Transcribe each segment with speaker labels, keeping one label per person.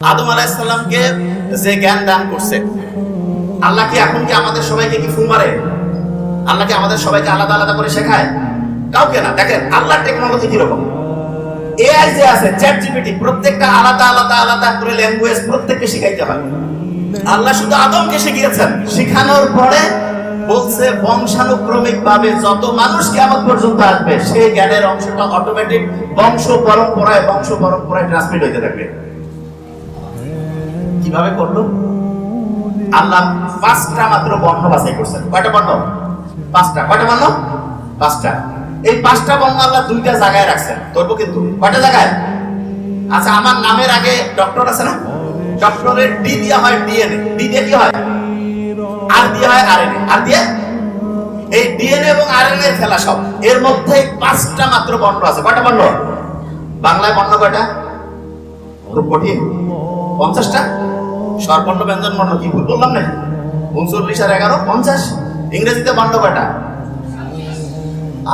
Speaker 1: আদম আলাইহিস সালামকে যে জ্ঞান দান করছে, আল্লাহ কি এখন কি আমাদের সবাইকে কি ফু মারে? আল্লাহ কি আমাদের সবাইকে আলাদা আলাদা করে শেখায়? কাউকে না। দেখেন আল্লাহর টেকনোলজি কিরকম। এআই যে আছে, চ্যাট জিপিটি, প্রত্যেকটা আলাদা আলাদা আলাদা করে ল্যাঙ্গুয়েজ প্রত্যেককে শিখাইতে হয়। আল্লাহ শুধু আদমকে শিখিয়েছেন, শিখানোর পরে বলছে বংশানুক্রমিক ভাবে যত মানুষ কিয়ামত পর্যন্ত আসবে সেই জ্ঞানের অংশটা অটোমেটিক বংশ পরম্পরায় ট্রান্সমিট হইতে থাকবে। কিভাবে করলো? আল্লাহ 5টা মাত্র বর্ণ বাছাই করছেন। কয়টা বর্ণ? 5টা। কয়টা বর্ণ? 5টা। এই 5টা বর্ণ আল্লাহ 2টা জায়গায় রাখছেন। ধরবো কিন্তু কয়টা জায়গায়? আচ্ছা, আমার নামের আগে ডক্টর আছে না? ডক্টরের ডি দিয়া হয় ডিএনএ, ডি দিয়ে কি হয়? আর দিয়ে হয় আরএনএ, আর দিয়ে এই ডিএনএ এবং আরএনএ এর খেলা সব। এর মধ্যে 5টা মাত্র বর্ণ আছে। কয়টা বর্ণ? বাংলায় বর্ণ কয়টা? খুব কঠিন। 50টা। স্বরবর্ণ ব্যঞ্জন বর্ণ কি ভুল বললাম না? 39 আর 11 50। ইংরেজিতে বর্ণ কয়টা?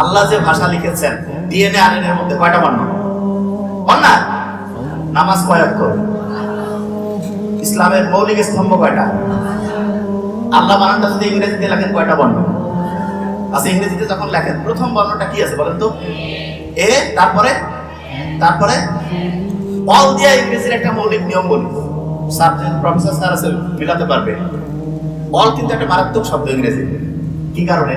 Speaker 1: আল্লাহ যে ভাষা লিখেছেন ডিএনএ আরএনএ এর মধ্যে কয়টা বর্ণ? বর্ণ। নামাজ কয় অক্ষর? ইসলামের মৌলিক স্তম্ভ কয়টা? আল্লাহ বানানটা যদি ইংরেজিতে লেখেন কয়টা বর্ণ? আচ্ছা, ইংরেজিতে যখন লেখেন প্রথম বর্ণটা কি আছে বলেন তো? এ, তারপরে অল দিয়া ইংরেজির একটা মৌলিক নিয়ম বলি। সাবজেক্ট প্রফেসর স্যার আছে মিলাতে পারবে। অল কিন্তু একটা মারাত্মক শব্দ ইংরেজি। কি কারণে?